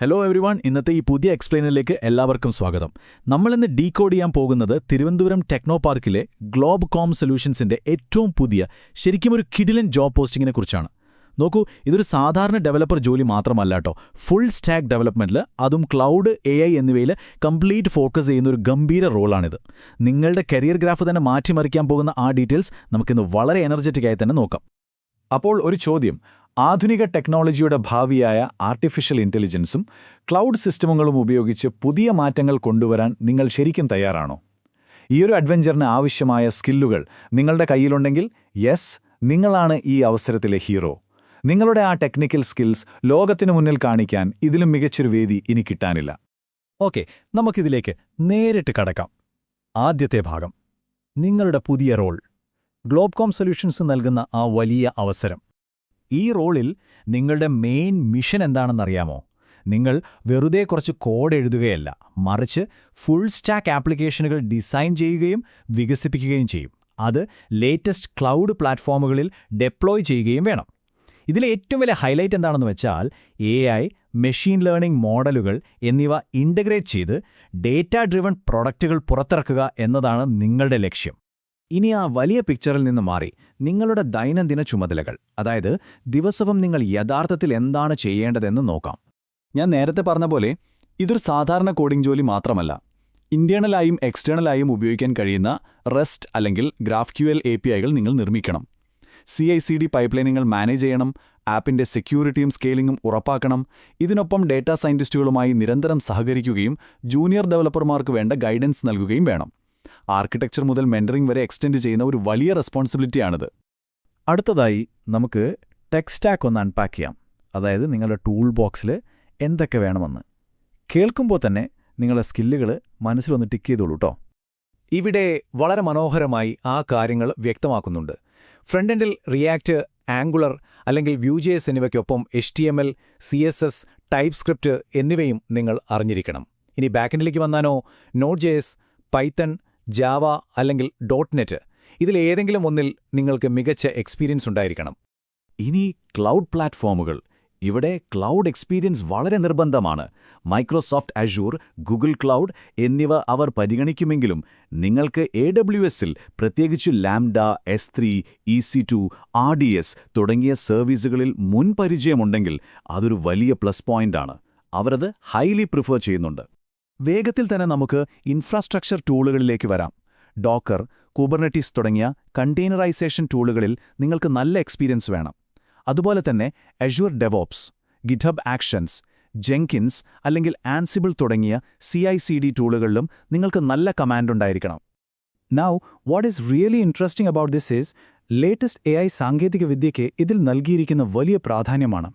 Hello everyone, ഇന്നത്തെ ഈ പുതിയ എക്സ്പ്ലെയിനറിലേക്ക് എല്ലാവർക്കും സ്വാഗതം. നമ്മളിന്ന് ഡീകോഡ് ചെയ്യാൻ പോകുന്നത് തിരുവനന്തപുരം ടെക്നോ പാർക്കിലെ ഗ്ലോബ് കോം സൊല്യൂഷൻസിന്റെ ഏറ്റവും പുതിയ, ശരിക്കും ഒരു കിടിലൻ ജോബ് പോസ്റ്റിങ്ങിനെ കുറിച്ചാണ്. നോക്കൂ, ഇതൊരു സാധാരണ ഡെവലപ്പർ ജോലി മാത്രമല്ല കേട്ടോ. ഫുൾ സ്റ്റാക്ക് ഡെവലപ്മെന്റിൽ, അതും ക്ലൗഡ്, AI എന്നിവയിൽ കംപ്ലീറ്റ് ഫോക്കസ് ചെയ്യുന്ന ഒരു ഗംഭീര റോളാണിത്. നിങ്ങളുടെ കരിയർ ഗ്രാഫ് തന്നെ മാറ്റിമറിക്കാൻ പോകുന്ന ആ ഡീറ്റെയിൽസ് നമുക്കിന്ന് വളരെ എനർജറ്റിക്കായി തന്നെ നോക്കാം. അപ്പോൾ ഒരു ചോദ്യം: ആധുനിക ടെക്നോളജിയുടെ ഭാവിയായ ആർട്ടിഫിഷ്യൽ ഇന്റലിജൻസും ക്ലൗഡ് സിസ്റ്റമുകളും ഉപയോഗിച്ച് പുതിയ മാറ്റങ്ങൾ കൊണ്ടുവരാൻ നിങ്ങൾ ശരിക്കും തയ്യാറാണോ? ഈയൊരു അഡ്വഞ്ചറിന് ആവശ്യമായ സ്കില്ലുകൾ നിങ്ങളുടെ കയ്യിലുണ്ടെങ്കിൽ, യെസ്, നിങ്ങളാണ് ഈ അവസരത്തിലെ ഹീറോ. നിങ്ങളുടെ ആ ടെക്നിക്കൽ സ്കിൽസ് ലോകത്തിനു മുന്നിൽ കാണിക്കാൻ ഇതിലും മികച്ചൊരു വേദി ഇനി കിട്ടാനില്ല. ഓക്കെ, നമുക്കിതിലേക്ക് നേരിട്ട് കടക്കാം. ആദ്യത്തെ ഭാഗം: നിങ്ങളുടെ പുതിയ റോൾ. ഗ്ലോബ്കോം സൊല്യൂഷൻസ് നൽകുന്ന ആ വലിയ അവസരം. ഈ റോളിൽ നിങ്ങളുടെ മെയിൻ മിഷൻ എന്താണെന്നറിയാമോ? നിങ്ങൾ വെറുതെ കുറച്ച് കോഡ് എഴുതുകയല്ല, മറിച്ച് ഫുൾ സ്റ്റാക്ക് ആപ്ലിക്കേഷനുകൾ ഡിസൈൻ ചെയ്യുകയും വികസിപ്പിക്കുകയും ചെയ്യും. അത് ലേറ്റസ്റ്റ് ക്ലൗഡ് പ്ലാറ്റ്ഫോമുകളിൽ ഡെപ്ലോയ് ചെയ്യുകയും വേണം. ഇതിലെ ഏറ്റവും വലിയ ഹൈലൈറ്റ് എന്താണെന്ന് വെച്ചാൽ, AI, മെഷീൻ ലേണിംഗ് മോഡലുകൾ എന്നിവ ഇൻ്റഗ്രേറ്റ് ചെയ്ത് ഡേറ്റ ഡ്രിവൺ പ്രൊഡക്റ്റുകൾ പുറത്തിറക്കുക എന്നതാണ് നിങ്ങളുടെ ലക്ഷ്യം. ഇനി ആ വലിയ പിക്ചറിൽ നിന്ന് മാറി നിങ്ങളുടെ ദൈനംദിന ചുമതലകൾ, അതായത് ദിവസവും നിങ്ങൾ യഥാർത്ഥത്തിൽ എന്താണ് ചെയ്യേണ്ടതെന്ന് നോക്കാം. ഞാൻ നേരത്തെ പറഞ്ഞ പോലെ ഇതൊരു സാധാരണ കോഡിംഗ് ജോലി മാത്രമല്ല. ഇന്റേണലായും എക്സ്റ്റേണലായും ഉപയോഗിക്കാൻ കഴിയുന്ന റെസ്റ്റ് അല്ലെങ്കിൽ GraphQL APIകൾ നിങ്ങൾ നിർമ്മിക്കണം. CI/CD പൈപ്പ്ലൈനുകൾ മാനേജ് ചെയ്യണം. ആപ്പിന്റെ സെക്യൂരിറ്റിയും സ്കെയിലിംഗും ഉറപ്പാക്കണം. ഇതിനൊപ്പം ഡേറ്റാ സയന്റിസ്റ്റുകളുമായി നിരന്തരം സഹകരിക്കുകയും ജൂനിയർ ഡെവലപ്പർമാർക്ക് വേണ്ട ഗൈഡൻസ് നൽകുകയും വേണം. ആർക്കിടെക്ചർ മുതൽ മെന്ററിംഗ് വരെ എക്സ്റ്റെൻഡ് ചെയ്യുന്ന ഒരു വലിയ റെസ്പോൺസിബിലിറ്റിയാണിത്. അടുത്തതായി നമുക്ക് ടെക് സ്റ്റാക്ക് ഒന്ന് അൺപാക്ക് ചെയ്യാം. അതായത് നിങ്ങളുടെ ടൂൾ ബോക്സിൽ എന്തൊക്കെ വേണമെന്ന്. കേൾക്കുമ്പോൾ തന്നെ നിങ്ങളുടെ സ്കില്ലുകൾ മനസ്സിലൊന്ന് ടിക്ക് ചെയ്തോളൂ കേട്ടോ. ഇവിടെ വളരെ മനോഹരമായി ആ കാര്യങ്ങൾ വ്യക്തമാക്കുന്നുണ്ട്. ഫ്രണ്ട് എൻഡിൽ റിയാക്ട്, ആംഗുലർ അല്ലെങ്കിൽ Vue.js എന്നിവയ്ക്കൊപ്പം HTML, CSS, TypeScript എന്നിവയും നിങ്ങൾ അറിഞ്ഞിരിക്കണം. ഇനി ബാക്കെൻഡിലേക്ക് വന്നാനോ, Node.js, Python, ജാവ അല്ലെങ്കിൽ .NET, ഇതിലേതെങ്കിലും ഒന്നിൽ നിങ്ങൾക്ക് മികച്ച എക്സ്പീരിയൻസ് ഉണ്ടായിരിക്കണം. ഇനി ക്ലൗഡ് പ്ലാറ്റ്ഫോമുകൾ. ഇവിടെ ക്ലൗഡ് എക്സ്പീരിയൻസ് വളരെ നിർബന്ധമാണ്. മൈക്രോസോഫ്റ്റ് അഷ്യൂർ, ഗൂഗിൾ ക്ലൗഡ് എന്നിവ അവർ പരിഗണിക്കുമെങ്കിലും നിങ്ങൾക്ക് AWSൽ, പ്രത്യേകിച്ചു ലാംഡ, S3, EC2, RDS തുടങ്ങിയ സർവീസുകളിൽ മുൻപരിചയമുണ്ടെങ്കിൽ അതൊരു വലിയ പ്ലസ് പോയിന്റാണ്. അവരത് ഹൈലി പ്രിഫർ ചെയ്യുന്നുണ്ട്. വേഗത്തിൽ തന്നെ നമുക്ക് ഇൻഫ്രാസ്ട്രക്ചർ ടൂളുകളിലേക്ക് വരാം. ഡോക്കർ, കുബർനെറ്റീസ് തുടങ്ങിയ കണ്ടെയ്നറൈസേഷൻ ടൂളുകളിൽ നിങ്ങൾക്ക് നല്ല എക്സ്പീരിയൻസ് വേണം. അതുപോലെ തന്നെ assure DevOps, GitHub actions, Jenkins അല്ലെങ്കിൽ ആൻസിബിൾ തുടങ്ങിയ CI/CD ടൂളുകളിലും നിങ്ങൾക്ക് നല്ല കമാൻഡ് ഉണ്ടായിരിക്കണം. Now what is really interesting about this is, latest AI സാങ്കേതികവിദ്യയ്ക്ക് ഇതിൽ നൽകിയിരിക്കുന്ന വലിയ പ്രാധാന്യമാണ്.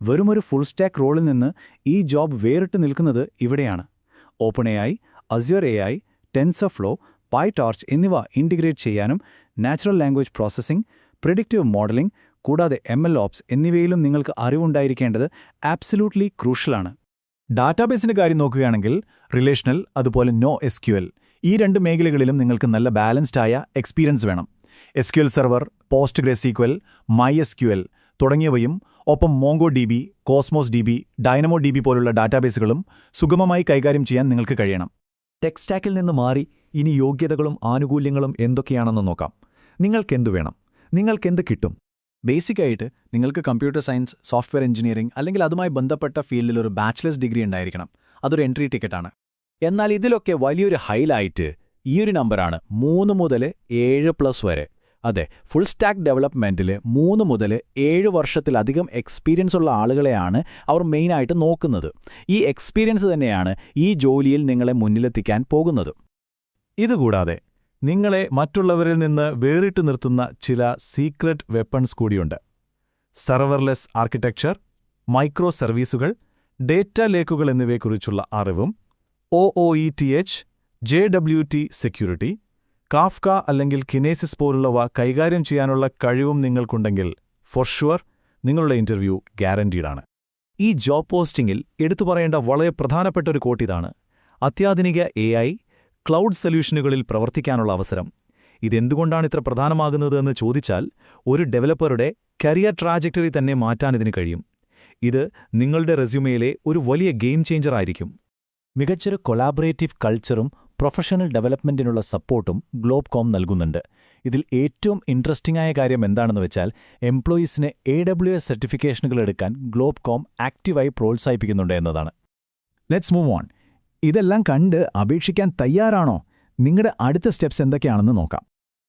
വെറുമൊരു ഫുൾ സ്റ്റാക്ക് റോളിൽ നിന്ന് ഈ ജോബ് വേറിട്ട് നിൽക്കുന്നത് ഇവിടെയാണ്. OpenAI, Azure AI, TensorFlow, PyTorch എന്നിവ ഇൻ്റിഗ്രേറ്റ് ചെയ്യാനും natural language processing, predictive modelling കൂടാതെ MLOps എന്നിവയിലും നിങ്ങൾക്ക് അറിവുണ്ടായിരിക്കേണ്ടത് ആബ്സല്യൂട്ട്ലി ക്രൂഷ്യലാണ്. ഡാറ്റാബേസിന്റെ കാര്യം നോക്കുകയാണെങ്കിൽ റിലേഷണൽ അതുപോലെ NoSQL, ഈ രണ്ട് മേഖലകളിലും നിങ്ങൾക്ക് നല്ല ബാലൻസ്ഡ് ആയ എക്സ്പീരിയൻസ് വേണം. SQL സെർവർ, PostgreSQL, MySQL തുടങ്ങിയവയും ഒപ്പം MongoDB, CosmosDB, DynamoDB പോലുള്ള ഡാറ്റാബേസുകളും സുഗമമായി കൈകാര്യം ചെയ്യാൻ നിങ്ങൾക്ക് കഴിയണം. ടെക് സ്റ്റാക്കിൽ നിന്ന് മാറി ഇനി യോഗ്യതകളും ആനുകൂല്യങ്ങളും എന്തൊക്കെയാണെന്ന് നോക്കാം. നിങ്ങൾക്കെന്തു വേണം? നിങ്ങൾക്കെന്ത് കിട്ടും? ബേസിക്കായിട്ട് നിങ്ങൾക്ക് കമ്പ്യൂട്ടർ സയൻസ്, സോഫ്റ്റ്വെയർ എഞ്ചിനീയറിംഗ് അല്ലെങ്കിൽ അതുമായി ബന്ധപ്പെട്ട ഫീൽഡിൽ ഒരു ബാച്ചിലേഴ്സ് ഡിഗ്രി ഉണ്ടായിരിക്കണം. അതൊരു എൻട്രി ടിക്കറ്റാണ്. എന്നാൽ ഇതിലൊക്കെ വലിയൊരു ഹൈലൈറ്റ് ഈയൊരു നമ്പറാണ്, 3 മുതൽ 7+ വരെ. അതെ, ഫുൾ സ്റ്റാക്ക് ഡെവലപ്മെൻറ്റിൽ 3 മുതൽ 7 വർഷത്തിലധികം എക്സ്പീരിയൻസ് ഉള്ള ആളുകളെയാണ് അവർ മെയിനായിട്ട് നോക്കുന്നത്. ഈ എക്സ്പീരിയൻസ് തന്നെയാണ് ഈ ജോലിയിൽ നിങ്ങളെ മുന്നിലെത്തിക്കാൻ പോകുന്നത്. ഇതുകൂടാതെ നിങ്ങളെ മറ്റുള്ളവരിൽ നിന്ന് വേറിട്ട് നിർത്തുന്ന ചില സീക്രട്ട് വെപ്പൺസ് കൂടിയുണ്ട്. സർവർലെസ് ആർക്കിടെക്ചർ, മൈക്രോ സർവീസുകൾ, ഡേറ്റ ലേക്കുകൾ എന്നിവയെക്കുറിച്ചുള്ള അറിവും, OOETH, JWT സെക്യൂരിറ്റി, കാഫ്ക അല്ലെങ്കിൽ കിനേസിസ് പോലുള്ളവ കൈകാര്യം ചെയ്യാനുള്ള കഴിവും നിങ്ങൾക്കുണ്ടെങ്കിൽ ഫോർ ഷുവർ നിങ്ങളുടെ ഇന്റർവ്യൂ ഗ്യാരണ്ടീഡാണ്. ഈ ജോബ് പോസ്റ്റിംഗിൽ എടുത്തു പറയേണ്ട വളരെ പ്രധാനപ്പെട്ട ഒരു കോട്ടിതാണ്: അത്യാധുനിക AI, ക്ലൗഡ് സൊല്യൂഷനുകളിൽ പ്രവർത്തിക്കാനുള്ള അവസരം. ഇതെന്തുകൊണ്ടാണ് ഇത്ര പ്രധാനമാകുന്നത് എന്ന് ചോദിച്ചാൽ, ഒരു ഡെവലപ്പറുടെ കരിയർ ട്രാജക്ടറി തന്നെ മാറ്റാൻ ഇതിന് കഴിയും. ഇത് നിങ്ങളുടെ റെസ്യൂമയിലെ ഒരു വലിയ ഗെയിം ചേഞ്ചർ ആയിരിക്കും. മികച്ചൊരു കൊളാബറേറ്റീവ് കൾച്ചറും പ്രൊഫഷണൽ ഡെവലപ്മെന്റിനുള്ള സപ്പോർട്ടും ഗ്ലോബ്കോം നൽകുന്നുണ്ട്. ഇതിൽ ഏറ്റവും ഇൻട്രസ്റ്റിംഗ് ആയ കാര്യം എന്താണെന്ന് വെച്ചാൽ എംപ്ലോയീസിനെ AWS സർട്ടിഫിക്കേഷനുകൾ എടുക്കാൻ ഗ്ലോബ്കോം ആക്റ്റീവായി പ്രോത്സാഹിപ്പിക്കുന്നുണ്ട് എന്നതാണ്. Let's move on. ഇതെല്ലാം കണ്ട് അപേക്ഷിക്കാൻ തയ്യാറാണോ? നിങ്ങളുടെ അടുത്ത സ്റ്റെപ്സ് എന്തൊക്കെയാണെന്ന് നോക്കാം.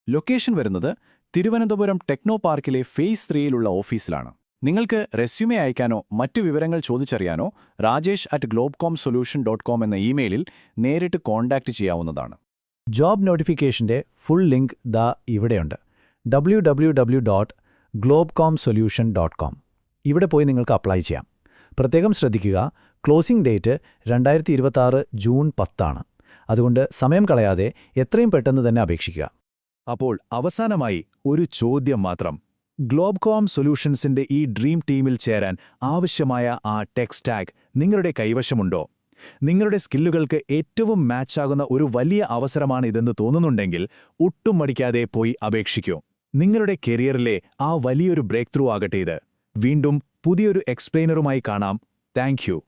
ലൊക്കേഷൻ വരുന്നത് തിരുവനന്തപുരം ടെക്നോ പാർക്കിലെ ഫേസ് 3യിലുള്ള ഓഫീസിലാണ്. നിങ്ങൾക്ക് റെസ്യൂമെ അയക്കാനോ മറ്റു വിവരങ്ങൾ ചോദിച്ചറിയാനോ rajesh@globecomsolution.com എന്ന ഇമെയിലിൽ നേരിട്ട് കോൺടാക്റ്റ് ചെയ്യാവുന്നതാണ്. ജോബ് നോട്ടിഫിക്കേഷന്റെ ഫുൾ ലിങ്ക് ദാ ഇവിടെയുണ്ട്. www.globecomsolution.com. ഇവിടെ പോയി നിങ്ങൾക്ക് അപ്ലൈ ചെയ്യാം. പ്രത്യേകം ശ്രദ്ധിക്കുക, ക്ലോസിംഗ് ഡേറ്റ് 2026 ജൂൺ 10 ആണ്. അതുകൊണ്ട് സമയം കളയാതെ എത്രയും പെട്ടെന്ന് തന്നെ അപേക്ഷിക്കുക. അപ്പോൾ അവസാനമായി ഒരു ചോദ്യം മാത്രം. ഗ്ലോബ്കോം സൊല്യൂഷൻസിന്റെ ഈ ഡ്രീം ടീമിൽ ചേരാൻ ആവശ്യമായ ആ ടെക് സ്റ്റാക്ക് നിങ്ങളുടെ കൈവശമുണ്ടോ? നിങ്ങളുടെ സ്കില്ലുകൾക്ക് ഏറ്റവും മാച്ചാകുന്ന ഒരു വലിയ അവസരമാണ് ഇതെന്ന് തോന്നുന്നുണ്ടെങ്കിൽ ഒട്ടും മടിക്കാതെ പോയി അപേക്ഷിക്കൂ. നിങ്ങളുടെ കരിയറിലെ ആ വലിയൊരു ബ്രേക്ക് ത്രൂ ആകട്ടെ ഇത്. വീണ്ടും പുതിയൊരു എക്സ്പ്ലെയിനറുമായി കാണാം. Thank you.